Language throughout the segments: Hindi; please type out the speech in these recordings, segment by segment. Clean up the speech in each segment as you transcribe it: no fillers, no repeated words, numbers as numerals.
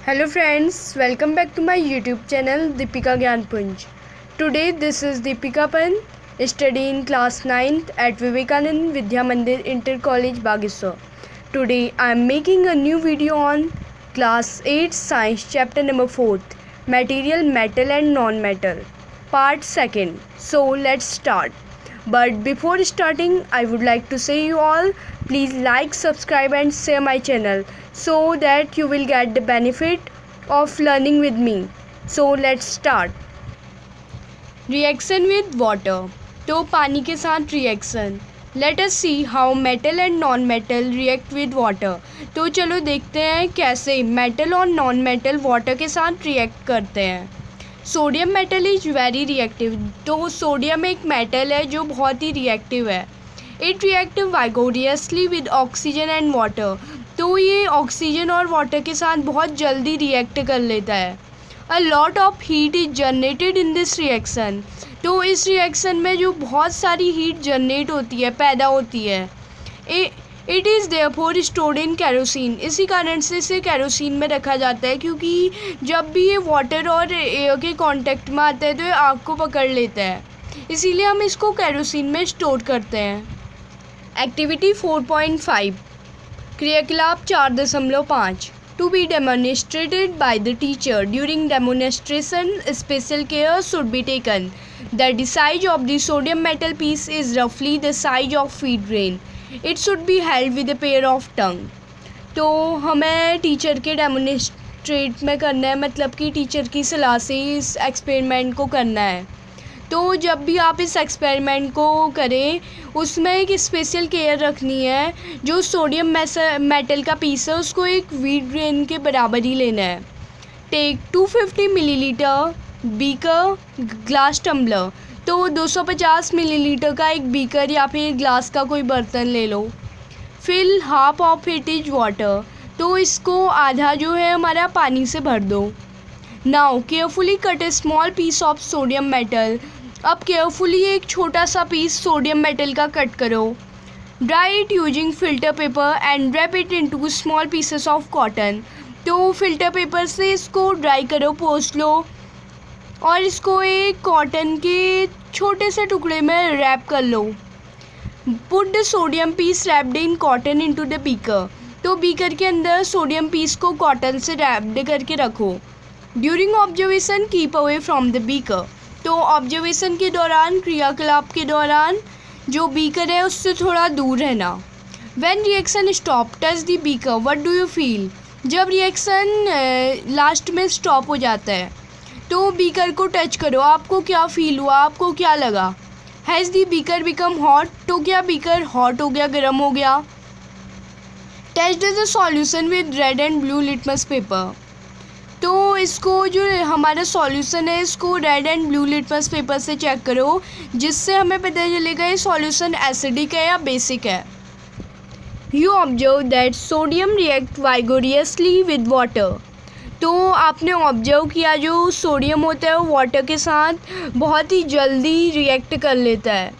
Hello friends, welcome back to my YouTube channel Deepika Gyanpunj. Today this is Deepika Pan, studying in class 9th at Vivekanand Vidya Mandir Inter College Bagesar. Today I am making a new video on class 8 science chapter number 4, material, metal and non-metal, part 2nd. So let's start. But before starting, I would like to say you all, please like, subscribe and share my channel so that you will get the benefit of learning with me. So let's start. Reaction with water. तो पानी के साथ reaction. Let us see how metal and non-metal react with water. तो चलो देखते हैं कैसे metal और non-metal water के साथ react करते हैं. Sodium metal is very reactive. तो सोडियम एक मेटल है जो बहुत ही रिएक्टिव है. It react vigorously with oxygen and water. तो ये ऑक्सीजन और वाटर के साथ बहुत जल्दी रिएक्ट कर लेता है. A lot of heat is generated in this reaction. तो इस रिएक्शन में जो बहुत सारी हीट जनरेट होती है, पैदा होती है. It is therefore stored in kerosene. इसी कारण से इसे केरोसिन में रखा जाता है, क्योंकि जब भी ये वाटर और एयर के कांटेक्ट में आता है तो ये आग को पकड़ लेता है. इसीलिए हम इसको केरोसिन में स्टोर करते हैं. एक्टिविटी 4.5 क्रियाकलाप 4.5. To be demonstrated by the teacher. During demonstration special care should be taken. The size of the sodium metal piece is रफली the size of feed grain. It should be held with a pair of tong. तो हमें टीचर के डेमोन्स्ट्रेट में करना है, मतलब कि टीचर की सलाह से इस एक्सपेरिमेंट को करना है. तो जब भी आप इस एक्सपेरिमेंट को करें उसमें एक स्पेशल केयर रखनी है. जो सोडियम मेटल का पीस है उसको एक व्हीट ग्रेन के बराबर ही लेना है. Take 250 millilitre beaker glass tumbler. तो 250 मिलीलीटर का एक बीकर या फिर ग्लास का कोई बर्तन ले लो. Fill half of it is water. तो इसको आधा जो है हमारा पानी से भर दो. Now carefully cut a small piece of sodium metal. अब केयरफुली एक छोटा सा पीस सोडियम मेटल का कट करो. Dry it using filter paper and wrap it into small pieces of cotton. तो फिल्टर पेपर से इसको ड्राई करो, पोंछ लो और इसको एक कॉटन के छोटे से टुकड़े में रैप कर लो. Put the sodium piece wrapped in cotton into the beaker. तो बीकर के अंदर सोडियम पीस को कॉटन से रैप्ड करके रखो. During observation keep away from the beaker. तो ऑब्जर्वेशन के दौरान, क्रियाकलाप के दौरान जो बीकर है उससे थोड़ा दूर रहना. When reaction stop touch the beaker what do you feel. जब रिएक्शन लास्ट में स्टॉप हो जाता है तो बीकर को टच करो. आपको क्या फील हुआ, आपको क्या लगा. Has the beaker become hot. तो क्या बीकर हॉट हो गया, गर्म हो गया. Test the solution with red and blue litmus paper. तो इसको जो हमारा सॉल्यूशन है इसको red and blue litmus paper से चेक करो, जिससे हमें पता चलेगा ये सॉल्यूशन एसिडिक है या बेसिक है. You observe that sodium react vigorously with water. तो आपने ऑब्जर्व किया जो सोडियम होता है वो वाटर के साथ बहुत ही जल्दी रिएक्ट कर लेता है.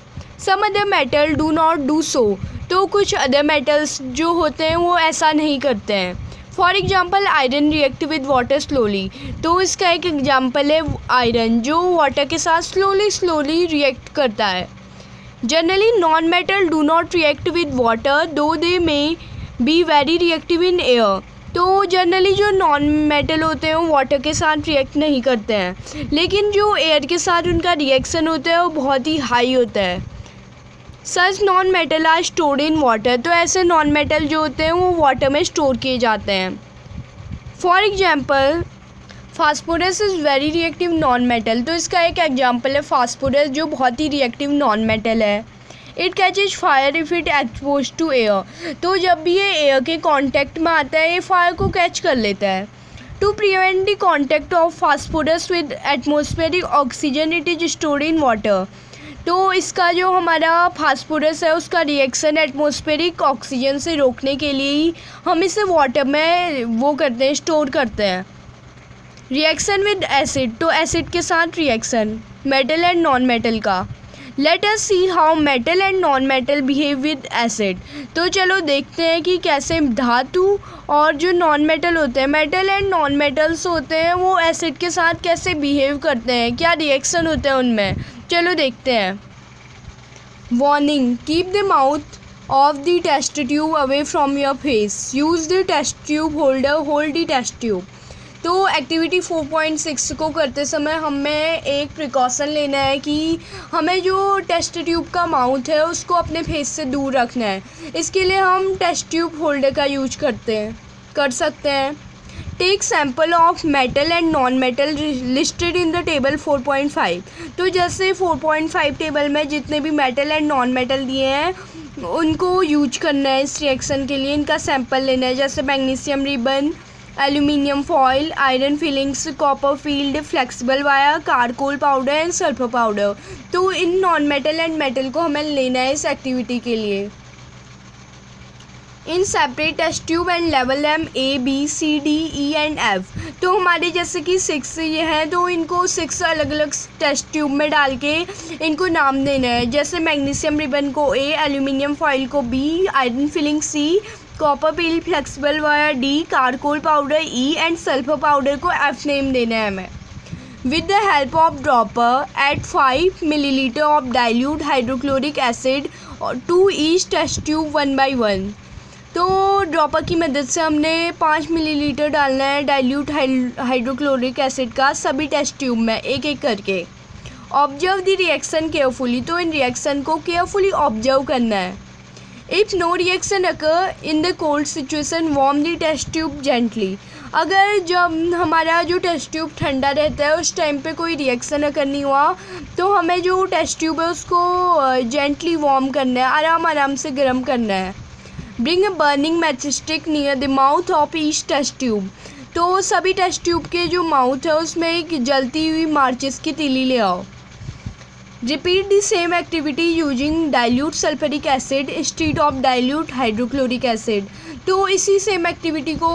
Some other metal do not do so. तो कुछ अदर मेटल्स जो होते हैं वो ऐसा नहीं करते हैं. For example iron react with water slowly. तो इसका एक एग्जाम्पल है आयरन जो वाटर के साथ स्लोली रिएक्ट करता है. Generally non metal do not react with water though they may be very reactive in air. तो जनरली जो नॉन मेटल होते हैं वो वाटर के साथ रिएक्ट नहीं करते हैं, लेकिन जो एयर के साथ उनका रिएक्शन होता है वो बहुत ही हाई होता है. Such non metal are stored in water. तो ऐसे नॉन मेटल जो होते हैं वो वाटर में स्टोर किए जाते हैं. For example phosphorus is very reactive non metal. तो इसका एक एग्जाम्पल है फास्फोरस जो बहुत ही रिएक्टिव नॉन मेटल है. It catches fire if it expose to air. तो जब भी ये एयर के कांटेक्ट में आता है ये फायर को कैच कर लेता है. To prevent the contact of phosphorus with atmospheric oxygen it is stored in water. तो इसका जो हमारा फास्फोरस है उसका रिएक्शन एटमॉस्फेरिक ऑक्सीजन से रोकने के लिए ही हम इसे वाटर में वो करते हैं, स्टोर करते हैं. Reaction with acid. तो एसिड के साथ reaction metal and non metal का. Let us see how metal and non metal behave with acid. तो चलो देखते हैं कि कैसे धातु और जो नॉन मेटल होते हैं, मेटल एंड नॉन मेटल्स होते हैं, वो एसिड के साथ कैसे बिहेव करते हैं, क्या रिएक्शन होते हैं उनमें। चलो देखते हैं। Warning, keep the mouth of the test tube away from your face, use the test tube holder, hold the test tube. तो एक्टिविटी 4.6 को करते समय हमें एक प्रिकॉशन लेना है कि हमें जो टेस्ट ट्यूब का माउथ है उसको अपने फेस से दूर रखना है। इसके लिए हम टेस्ट ट्यूब होल्डर का यूज कर सकते हैं। Take sample of metal and non metal listed in the table 4.5। तो जैसे 4.5 टेबल में जितने भी मेटल एंड नॉन मेटल दिए हैं उनको यूज करना है इस रिएक्शन के लिए। इनका सैंपल लेना है, जैसे magnesium ribbon, aluminium foil, iron filings, copper field, flexible wire, charcoal powder and sulphur powder. तो इन नॉन मेटल एंड मेटल को हमें लेना है इस एक्टिविटी के लिए। In separate test tube and लेवल them A, B, C, D, E and F। तो हमारे जैसे कि 6 ये हैं, तो इनको 6 अलग अलग टेस्ट ट्यूब में डाल के इनको नाम देना है। जैसे मैग्नीशियम रिबन को A, एल्यूमिनियम फॉयल को B, iron filing C, copper peel flexible wire D, charcoal powder E and sulphur powder को F नेम देना है हमें। With the help of dropper at 5 millilitre of dilute hydrochloric acid to each test tube 1 by 1। तो ड्रॉपर की मदद से हमने 5 मिलीलीटर डालना है डाइल्यूट हाइड्रोक्लोरिक एसिड का सभी टेस्ट ट्यूब में एक एक करके। Observe the reaction carefully. तो इन रिएक्शन को केयरफुली ऑब्जर्व करना है। If no reaction occur in the cold situation, warm the test tube gently. अगर जब हमारा जो टेस्ट ट्यूब ठंडा रहता है उस टाइम पे कोई रिएक्शन अगर नहीं हुआ तो हमें जो टेस्ट ट्यूब है उसको जेंटली वार्म करना है, आराम आराम से गर्म करना है। Bring a burning match stick near the mouth of each test tube. तो सभी टेस्ट ट्यूब के जो माउथ है उसमें एक जलती हुई माचिस की तीली ले आओ। Repeat the same activity using dilute sulphuric acid instead of dilute hydrochloric acid. तो इसी सेम एक्टिविटी को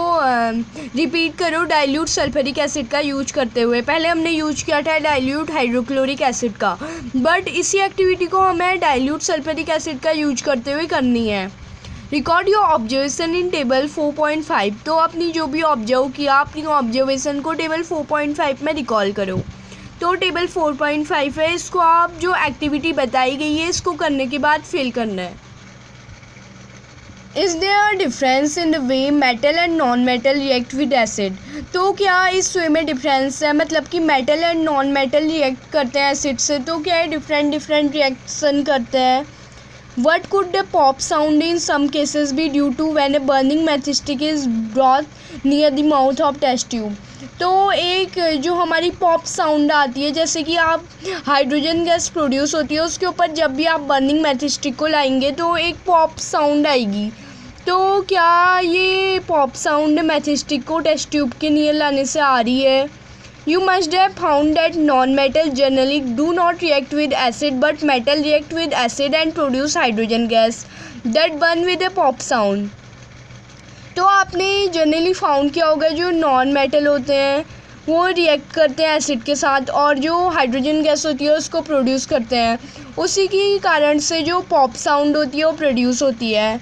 रिपीट करो डाइल्यूट सल्फ्यूरिक एसिड का यूज करते हुए। पहले हमने यूज किया था डाइल्यूट हाइड्रोक्लोरिक एसिड का, बट इसी एक्टिविटी को हमें डाइल्यूट सल्फ्यूरिक एसिड का यूज करते हुए करनी है। Record your observation in table 4.5। तो अपनी जो भी ऑब्जर्व किया अपनी ऑब्जर्वेशन को टेबल 4.5 में रिकॉल करो। तो टेबल 4.5 है, इसको आप जो एक्टिविटी बताई गई है इसको करने के बाद फिल करना है। Is there difference in the way metal and non metal react with acid. तो क्या इस वे में डिफरेंस है, मतलब कि metal and non metal react करते हैं एसिड से, तो क्या है डिफरेंट रिएक्शन करते हैं। What could the pop sound in some cases be due to when a burning matchstick is brought near the mouth of test tube? तो एक जो हमारी पॉप साउंड आती है, जैसे कि आप हाइड्रोजन गैस प्रोड्यूस होती है उसके ऊपर जब भी आप बर्निंग मैचस्टिक को लाएंगे तो एक पॉप साउंड आएगी। तो क्या ये पॉप साउंड मैचस्टिक को टेस्ट ट्यूब के नियर लाने से आ रही है। You must have found that non-metal generally do not react with acid, but metal react with acid and produce hydrogen gas that burn with a pop sound. तो आपने जनरली फाउंड किया होगा जो नॉन मेटल होते हैं वो रिएक्ट करते हैं एसिड के साथ और जो हाइड्रोजन गैस होती है उसको प्रोड्यूस करते हैं, उसी के कारण से जो पॉप साउंड होती है वो प्रोड्यूस होती है।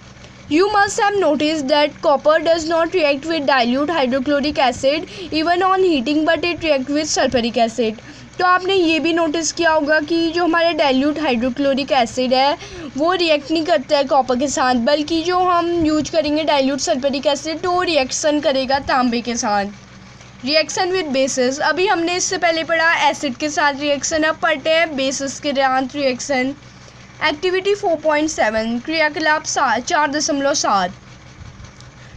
You must have noticed that copper does not react with dilute hydrochloric acid even on heating, but it reacts with sulfuric acid. तो आपने ये भी नोटिस किया होगा कि जो हमारे डाइल्यूट हाइड्रोक्लोरिक एसिड है वो रिएक्ट नहीं करता है कॉपर के साथ, बल्कि जो हम यूज करेंगे डाइल्यूट सल्फ्यूरिक एसिड तो वो रिएक्शन करेगा तांबे के साथ। रिएक्शन विद बेसिस, अभी हमने इससे पहले पढ़ा एसिड के साथ रिएक्शन, अब पढ़ते हैं बेसिस के साथ रिएक्शन। एक्टिविटी 4.7 क्रियाकलाप 4.7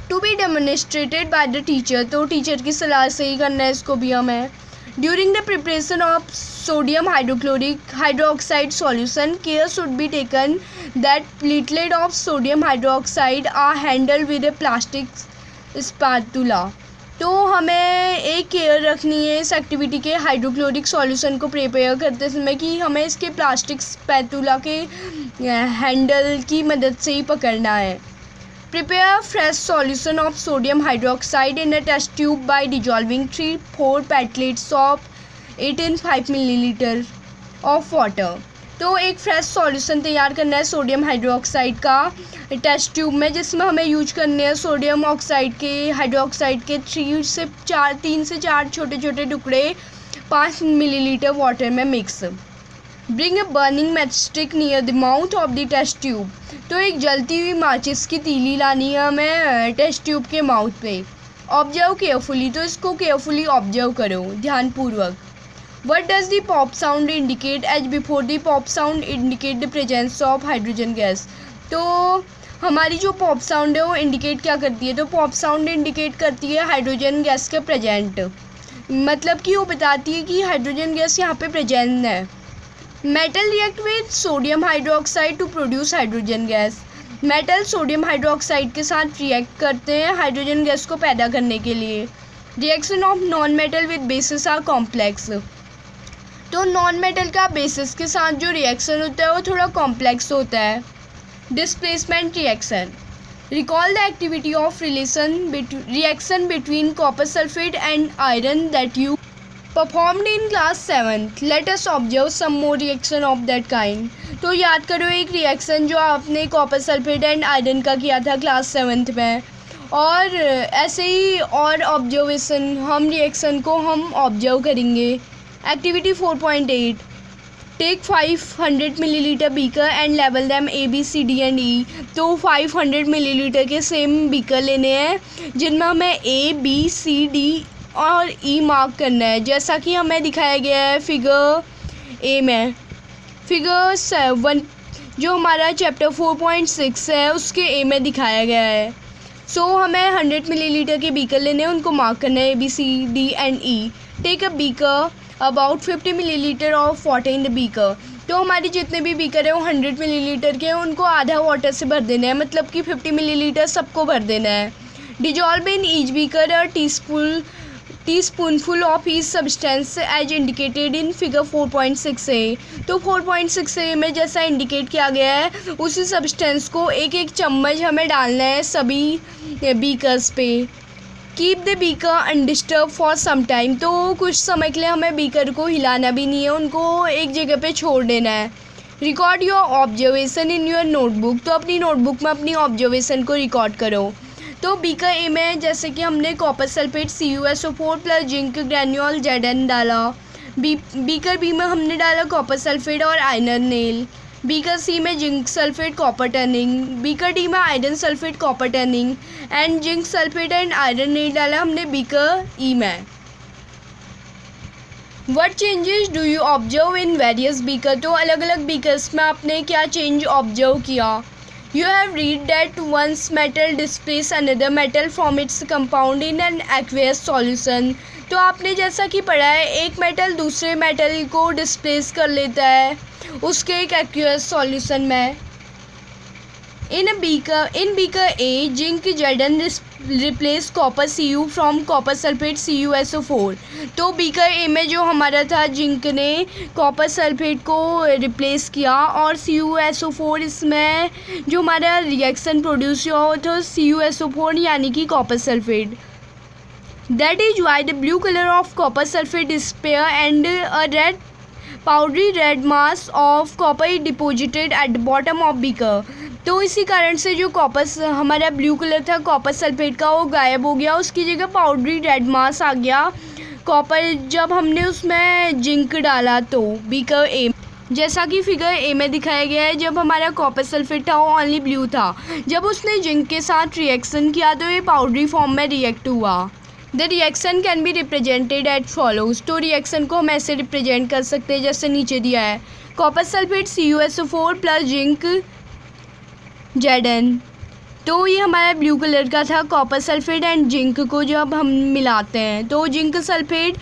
to be demonstrated by the teacher. तो टीचर की सलाह से ही करना है इसको भी हमें। During the preparation of sodium hydroxide solution, care should be taken that platelet of sodium hydroxide are handle with a plastic spatula. तो हमें एक केयर रखनी है इस एक्टिविटी के हाइड्रोक्लोरिक सॉल्यूशन को प्रिपेयर करते समय कि हमें इसके प्लास्टिक स्पैटुला के हैंडल की मदद से ही पकड़ना है। Prepare fresh solution of sodium hydroxide in a test tube by dissolving 3-4 pellets of 8 and 5 millilitre of water. तो एक फ्रेश सॉल्यूशन तैयार करना है सोडियम हाइड्रोक्साइड का टेस्ट ट्यूब में, जिसमें हमें यूज करने हैं सोडियम ऑक्साइड के हाइड्रोक्साइड के 3 से 4 छोटे छोटे टुकड़े 5 मिलीलीटर वाटर में mix. Bring a burning matchstick near the mouth of the test tube. तो एक जलती हुई माचिस की तीली लानी है हमें टेस्ट ट्यूब के माउथ पे। ऑब्जर्व केयरफुली, तो इसको केयरफुली ऑब्जर्व करो ध्यानपूर्वक। What does the pop sound indicate? As before, the pop sound indicate the presence of hydrogen gas. तो हमारी जो पॉप साउंड है वो इंडिकेट क्या करती है? तो पॉप साउंड इंडिकेट करती है हाइड्रोजन गैस के प्रेजेंट, मतलब कि वो बताती है कि हाइड्रोजन गैस यहाँ पे प्रेजेंट है। Metal react with sodium hydroxide to produce hydrogen gas. Metal sodium hydroxide के साथ रिएक्ट करते हैं हाइड्रोजन गैस को पैदा करने के लिए। Reaction of non metal with bases are complex. तो नॉन मेटल का बेसिस के साथ जो रिएक्शन होता है वो थोड़ा कॉम्प्लेक्स होता है। Displacement reaction. Recall the activity of reaction between copper sulphate and iron that you performed in class 7th। Let us observe some more reaction of that kind. तो याद करो एक रिएक्शन जो आपने कॉपर सल्फेट एंड आयरन का किया था क्लास 7th में, और ऐसे ही और ऑब्जर्वेशन हम रिएक्शन को हम ऑब्जर्व करेंगे। Activity 4.8। Take 500 millilitre beaker and लेवल them A B C D and E। तो 500 मिलीलीटर के सेम बीकर लेने हैं जिनमें हमें A B C D और E मार्क करना है, जैसा कि हमें दिखाया गया है फिगर A में। फिगर 7 जो हमारा चैप्टर 4.6 है उसके A में दिखाया गया है। सो हमें 100 मिलीलीटर के बीकर लेने हैं, उनको मार्क करना है A B C D and E। Take a beaker about 50 millilitre of water in the beaker. तो हमारी जितने भी बीकर है वो 100 मिलीलीटर के हैं, उनको आधा वाटर से भर देना है, मतलब कि 50 मिलीलीटर सबको भर देना है। Dissolve in each beaker a teaspoonful of each substance as indicated in figure 4.6a। तो 4.6a में जैसा इंडिकेट किया गया है उसी सब्सटेंस को एक एक चम्मच हमें डालना है सभी बीकर्स पे। Keep the beaker undisturbed for some time. तो कुछ समय के लिए हमें बीकर को हिलाना भी नहीं है, उनको एक जगह पे छोड़ देना है। Record your observation in your notebook. तो अपनी नोटबुक में अपनी ऑब्जर्वेशन को रिकॉर्ड करो। तो बीकर ए में जैसे कि हमने copper sulphate CuSO4 plus zinc granule Zn डाला। बीकर बी में हमने डाला कॉपर सल्फेट और आयरन नेल। बीकर सी में zinc sulphate copper turning. Beaker D में iron sulphate copper turning and zinc sulphate and iron nail डाला हमने बीकर ई में। What changes do you observe in various beaker? तो अलग अलग बीकर्स में आपने क्या चेंज ऑब्जर्व किया? You have read that once metal displaces another metal from its compound in an aqueous solution। तो आपने जैसा कि पढ़ा है एक मेटल दूसरे मेटल को डिस्प्लेस कर लेता है उसके एक एक्वेस सॉल्यूशन में। इन beaker A zinc Zn replace copper Cu from copper sulphate CuSO4। तो बीकर ए में जो हमारा था जिंक ने कॉपर सल्फेट को रिप्लेस किया और CuSO4 इसमें जो हमारा रिएक्शन प्रोड्यूस हुआ वो था CuSO4 यानी कि copper sulphate. That is why the blue colour of copper sulphate despair and a powdery red mass of copper deposited at the bottom of beaker. तो इसी कारण से जो कॉपर हमारा ब्लू कलर था कॉपर सल्फेट का वो गायब हो गया, उसकी जगह पाउडरी रेड मास आ गया कॉपर जब हमने उसमें जिंक डाला। तो बीकर ए जैसा कि फिगर ए में दिखाया गया है जब हमारा कॉपर सल्फेट था वो ओनली ब्लू था, जब उसने जिंक के साथ रिएक्शन किया तो ये पाउडरी फॉर्म में रिएक्ट हुआ। The reaction can be represented at follows. तो रिएक्शन को हम ऐसे रिप्रेजेंट कर सकते हैं जैसे नीचे दिया है। Copper sulphate CuSO4 plus zinc Zn। तो ये हमारा ब्लू कलर का था कॉपर सल्फेट एंड जिंक को जब हम मिलाते हैं तो जिंक सल्फेट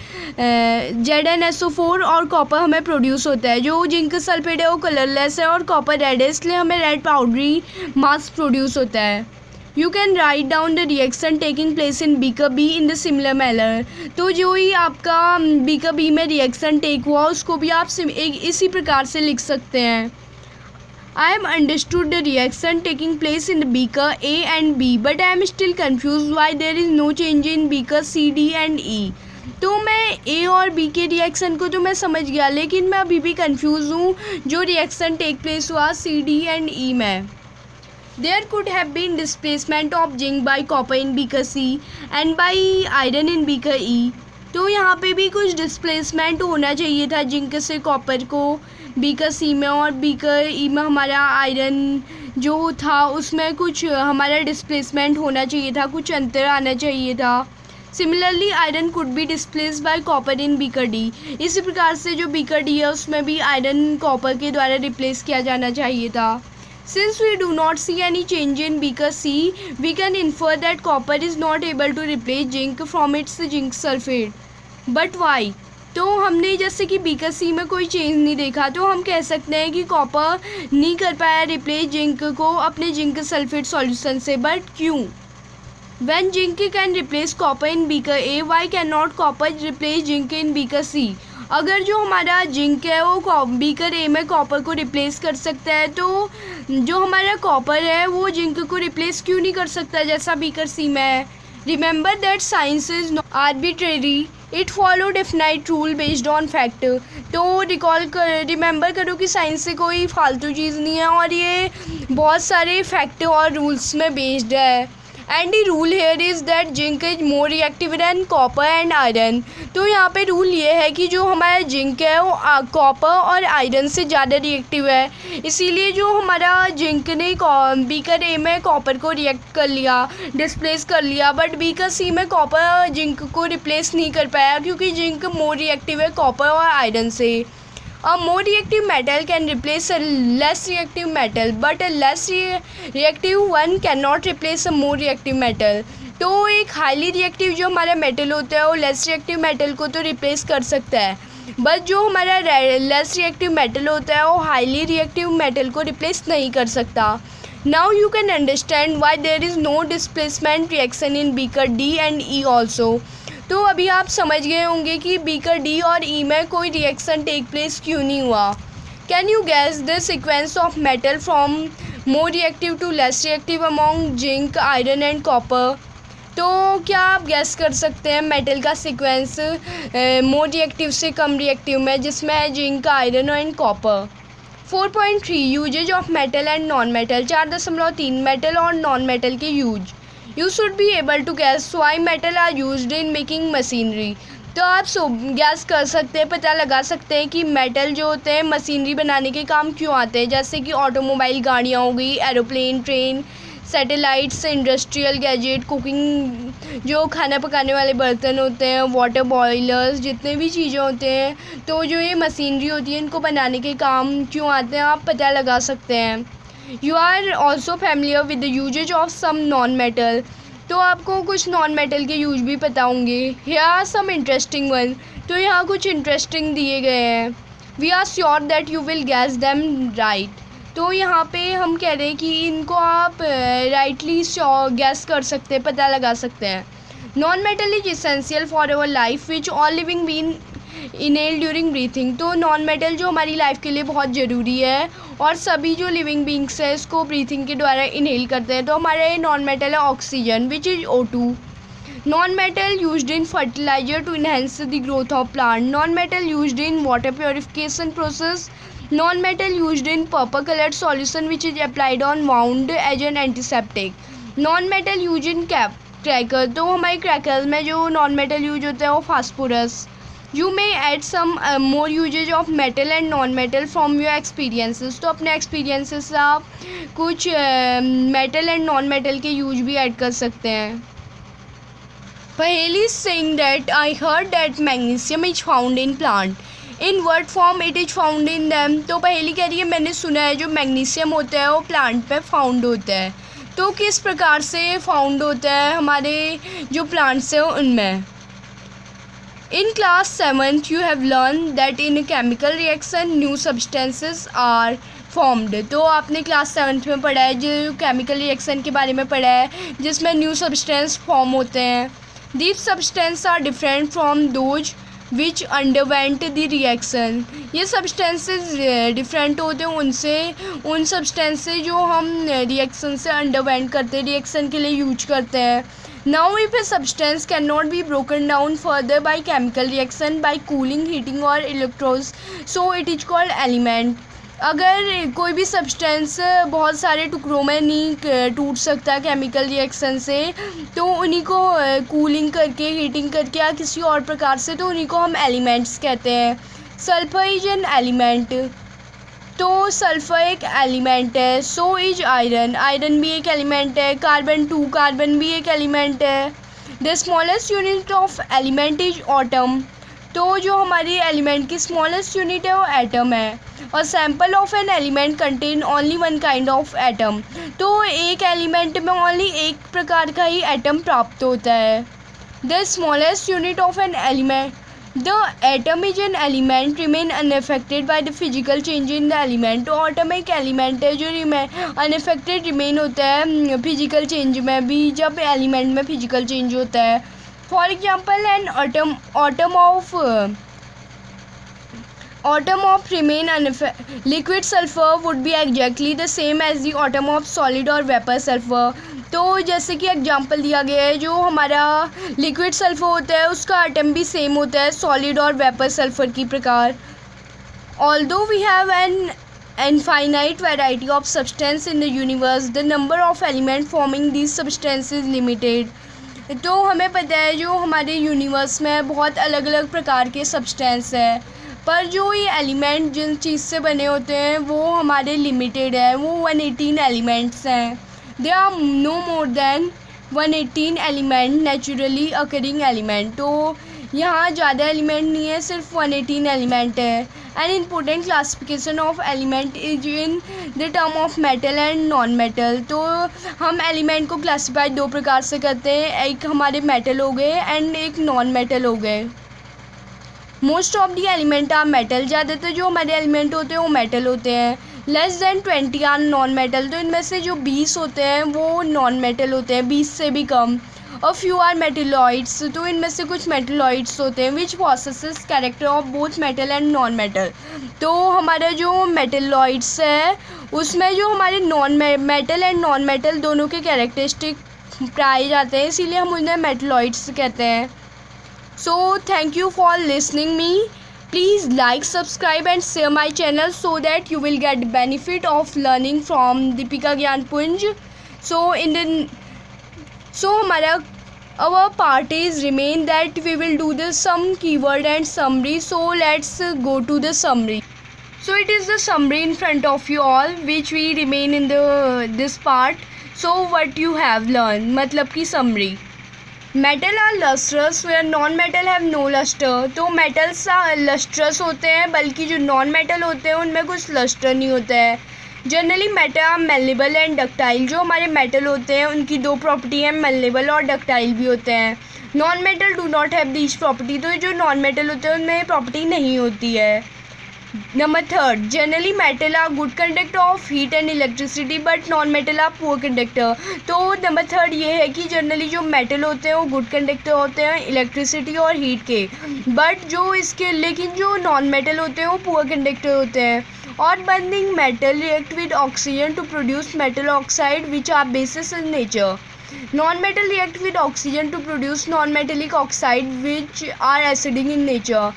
ZnSO4 और कॉपर हमें प्रोड्यूस होता है। जो जिंक सल्फेट है वो कलरलेस है और कॉपर रेड है, इसलिए हमें रेड पाउडरी मास प्रोड्यूस होता है। You can write down the reaction taking place in beaker be in the similar manner. तो जो ही आपका बीकर बी में रिएक्शन टेक हुआ उसको भी आप इसी प्रकार से लिख सकते हैं। I am understood the reaction taking place in the beaker A and B, but I am still confused why there is no change in beaker C, D and E. तो मैं ए और बी के रिएक्शन को तो मैं समझ गया, लेकिन मैं अभी भी कंफ्यूज हूँ जो रिएक्शन टेक प्लेस हुआ सी डी एंड ई में। There could have been displacement of zinc by copper in beaker C and by iron in beaker E। तो यहाँ पे भी कुछ डिस्प्लेसमेंट होना चाहिए था जिंक से कॉपर को बीकर सी में, और बीकर ई में हमारा आयरन जो था उसमें कुछ हमारा डिस्प्लेसमेंट होना चाहिए था, कुछ अंतर आना चाहिए था। Similarly iron could be displace bye copper in beaker D. इसी प्रकार से जो बीकर डी है उसमें भी आयरन कॉपर के द्वारा रिप्लेस किया जाना चाहिए था। Since we do not see any change in beaker C, we can infer that copper is not able to replace zinc from its zinc sulfate. But why? तो हमने जैसे कि बीकर सी में कोई चेंज नहीं देखा, तो हम कह सकते हैं कि कॉपर नहीं कर पाया रिप्लेस जिंक को अपने जिंक सल्फेट सॉल्यूशन से। बट क्यों? When zinc can replace copper in beaker A, why cannot copper replace zinc in beaker C? अगर जो हमारा जिंक है वो बीकर ए में कॉपर को रिप्लेस कर सकता है, तो जो हमारा कॉपर है वो जिंक को रिप्लेस क्यों नहीं कर सकता जैसा बीकर सी में है? Remember that science is not arbitrary, it follow definite rule based on fact. तो रिमेंबर करो कि साइंस से कोई फालतू चीज़ नहीं है और ये बहुत सारे फैक्ट और रूल्स में बेस्ड है। And the rule here is that zinc is more reactive than copper and iron. तो यहाँ पे रूल ये है कि जो हमारा जिंक है वो कॉपर और आयरन से ज़्यादा रिएक्टिव है, इसीलिए जो हमारा जिंक ने बीकर ए में कॉपर को रिएक्ट कर लिया, डिस्प्लेस कर लिया, बट बीकर सी में कॉपर जिंक को रिप्लेस नहीं कर पाया क्योंकि जिंक मोर रिएक्टिव है कॉपर और आयरन से। A more reactive metal can replace a less reactive metal, but a less reactive one cannot replace a more reactive metal। तो एक हाईली रिएक्टिव जो हमारा मेटल होता है वो लेस रिएक्टिव मेटल को तो रिप्लेस कर सकता है, बट जो हमारा लेस रिएक्टिव मेटल होता है वो हाईली रिएक्टिव मेटल को रिप्लेस नहीं कर सकता। Now you can understand why there is no displacement reaction in beaker D and E also। तो अभी आप समझ गए होंगे कि बीकर डी और ई में कोई रिएक्शन टेक प्लेस क्यों नहीं हुआ। Can you guess the sequence of metal from more reactive to less reactive among zinc iron and copper? तो क्या आप गैस कर सकते हैं मेटल का सीक्वेंस मोर रिएक्टिव से कम रिएक्टिव में, जिसमें है zinc iron and copper. 4.3 uses of metal and non metal. 4.3 metal और नॉन मेटल के use. You should be able to guess why metal are used in making machinery। तो आप गैस कर सकते हैं, पता लगा सकते हैं कि मेटल जो होते हैं मशीनरी बनाने के काम क्यों आते हैं, जैसे कि ऑटोमोबाइल गाड़ियाँ हो गई, aeroplane, train, satellites, industrial gadget, cooking जो खाना पकाने वाले बर्तन होते हैं, वाटर बॉयलर्स, जितने भी चीज़ें होते हैं, तो जो ये मशीनरी होती है इनको बनाने के काम क्यों आते हैं आप पता लगा सकते हैं। You are also familiar with the usage of some non-metal। तो आपको कुछ नॉन मेटल के यूज भी पता होंगे। Here are some interesting one। तो यहाँ कुछ इंटरेस्टिंग दिए गए हैं। We are sure that you will guess them right। तो यहाँ पे हम कह रहे हैं कि इनको आप राइटली गैस कर सकते हैं, पता लगा सकते हैं। Non metal is essential for our life which all living being inhale during breathing. तो नॉन मेटल जो हमारी लाइफ के लिए बहुत ज़रूरी है और सभी जो लिविंग बींग्स है इसको ब्रीथिंग के द्वारा इनहेल करते हैं। तो हमारा ये नॉन मेटल है oxygen which is O2। Non metal used in fertiliser to enhance the growth of plant. Non metal used in water purification process. Non metal used in purple coloured solution which is applied on wound as an antiseptic. Non metal use in cracker. तो हमारे क्रैकर्स में जो नॉन मेटल यूज होता है वो phosphorus. You may add some more uses of metal and non metal from your experiences. तो अपने एक्सपीरियंसेस से आप कुछ मेटल एंड नॉन मेटल के यूज भी ऐड कर सकते हैं। Paheli saying that I heard that magnesium is found in plant, in word form it is found in them. तो पहेली कह रही है मैंने सुना है जो मैग्नीशियम होता है वो प्लांट पे फाउंड होता है। तो किस प्रकार से फाउंड होता है हमारे जो प्लांट्स हैं उनमें। In class 7th you have learned that in a chemical reaction new substances are formed। तो आपने क्लास 7th में पढ़ा है जो केमिकल रिएक्शन के बारे में पढ़ा है जिसमें न्यू सब्सटेंस फॉर्म होते हैं। These substances are different from those which underwent the reaction। ये सब्सटेंसेस डिफरेंट होते हैं उनसे, उन सब्सटेंस से जो हम रिएक्शन से अंडरवेंट करते हैं, रिएक्शन के लिए यूज करते हैं। Now if a substance cannot be broken down further by chemical reaction by cooling, heating or electrodes, so it is called element. अगर कोई भी सब्सटेंस बहुत सारे टुकड़ों में नहीं टूट सकता केमिकल रिएक्शन से, तो उन्हीं को कूलिंग करके, हीटिंग करके या किसी और प्रकार से, तो उन्हीं को हम एलिमेंट्स कहते हैं. Sulphur is an element. तो सल्फर एक एलिमेंट है. So is iron. आयरन भी एक एलिमेंट है. कार्बन भी एक एलिमेंट है. The smallest unit of element is atom. तो जो हमारी एलिमेंट की स्मॉलेस्ट यूनिट है वो एटम है. और sample of an element contain only one kind of atom. तो एक एलिमेंट में ओनली एक प्रकार का ही एटम प्राप्त होता है. The smallest unit of an element. The atom is an element remain unaffected by the physical change in the element. तो एटम एक एलिमेंट है जो अनअफेक्टेड रिमेन होता है फिजिकल चेंज में भी, जब एलिमेंट में फिजिकल चेंज होता है. For example an atom of remain unaffected. Liquid sulfur would be exactly the same as the atom of solid or vapor sulfur. तो जैसे कि एग्जांपल दिया गया है, जो हमारा लिक्विड सल्फर होता है उसका एटम भी सेम होता है सॉलिड और वेपर सल्फर की प्रकार. Although we have an infinite variety of substance in the universe, the number of elements forming these substances is limited. तो हमें पता है जो हमारे यूनिवर्स में बहुत अलग अलग प्रकार के सब्सटेंस है, पर जो ये एलिमेंट जिन चीज़ से बने होते हैं वो हमारे लिमिटेड है. वो 118 एलिमेंट्स हैं. There are no more than 118 element naturally occurring element. तो यहाँ ज़्यादा एलिमेंट नहीं है, सिर्फ 118 एलिमेंट है. An important classification of element is in the term of metal and non metal. तो हम एलिमेंट को क्लासीफाई दो प्रकार से करते हैं. एक हमारे मेटल हो गए एंड एक नॉन मेटल हो गए. Most of the element are metal. ज़्यादातर जो हमारे एलिमेंट होते हैं वो मेटल होते हैं. Less than 20 are non metal. तो इनमें से जो 20 होते हैं वो नॉन मेटल होते हैं, 20 से भी कम. और फ्यू आर मेटेलॉइड्स. तो इनमें से कुछ मेटेलॉइड्स होते हैं which possesses character of both metal and non metal. तो हमारा जो मेटेलॉइड्स है उसमें जो हमारे मेटल एंड नॉन मेटल दोनों के कैरेक्टरिस्टिक पाए जाते हैं, इसीलिए हम उन्हें मेटेलॉइड्स कहते हैं. So thank you for listening me. Please like, subscribe and share my channel so that you will get benefit of learning from Deepika Gyanpunj. So हमारा our part is remain that we will do the some keyword and summary. So let's go to the summary. So it is the summary in front of you all which we remain in this part. So what you have learned, मतलब की summary. Metal are lustrous where non metal have no lustre. तो मेटल्स लस्ट्रस होते हैं, बल्कि जो नॉन मेटल होते हैं उनमें कुछ लस्टर नहीं होता है. Generally metal are malleable and ductile. जो हमारे मेटल होते हैं उनकी दो प्रॉपर्टी हैं, मेलेबल और डक्टाइल भी होते हैं. Non metal do not have these property. तो जो नॉन मेटल होते हैं उनमें प्रॉपर्टी नहीं होती है. Number 3, generally metal are good conductor of heat and electricity but non metal are poor conductor. तो नंबर 3 ये है कि जनरली जो मेटल होते हैं वो गुड कंडक्टर होते हैं इलेक्ट्रिसिटी और हीट के, लेकिन जो नॉन मेटल होते हैं वो पुअर कंडक्टर होते हैं. और burning metal react with oxygen to produce metal oxide which are basic in nature. Non metal react with oxygen to produce non metallic oxide which are acidic in nature.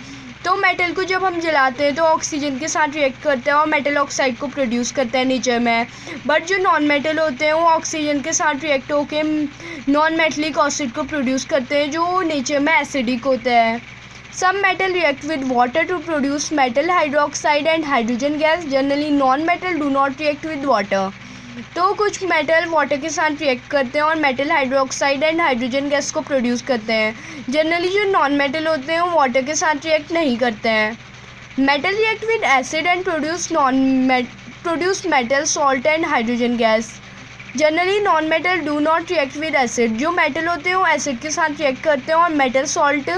तो मेटल को जब हम जलाते हैं तो ऑक्सीजन के साथ रिएक्ट करते हैं और मेटल ऑक्साइड को प्रोड्यूस करता है नेचर में. बट जो नॉन मेटल होते हैं वो ऑक्सीजन के साथ रिएक्ट होकर नॉन मेटेलिक ऑक्साइड को प्रोड्यूस करते हैं जो नेचर में एसिडिक होता है. Some metal react with water to produce metal hydroxide and hydrogen gas. Generally non metal do not react with water. तो कुछ मेटल वाटर के साथ रिएक्ट करते हैं और metal hydroxide and hydrogen gas को प्रोड्यूस करते हैं. जनरली जो नॉन मेटल होते हैं वो वाटर के साथ रिएक्ट नहीं करते हैं. Metal react with acid and produce metal salt and hydrogen gas. Generally non metal do not react with acid. जो मेटल होते हैं वो एसिड के साथ रिएक्ट करते हैं और मेटल सॉल्ट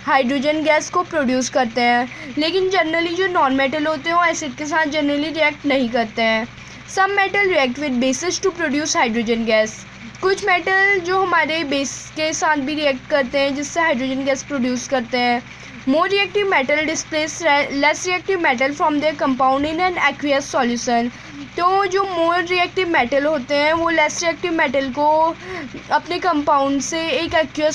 हाइड्रोजन गैस को प्रोड्यूस करते हैं. लेकिन जनरली जो नॉन मेटल होते हैं वो एसिड के साथ जनरली रिएक्ट नहीं करते हैं. Some metal react with bases to produce hydrogen gas. कुछ मेटल जो हमारे बेस के साथ भी रिएक्ट करते हैं जिससे हाइड्रोजन गैस प्रोड्यूस करते हैं. More reactive metal displace less reactive metal from there compound in an aqueous solution. तो जो मोर रिएक्टिव मेटल होते हैं वो लेस रिएक्टिव मेटल को अपने कंपाउंड से एक एक्वियस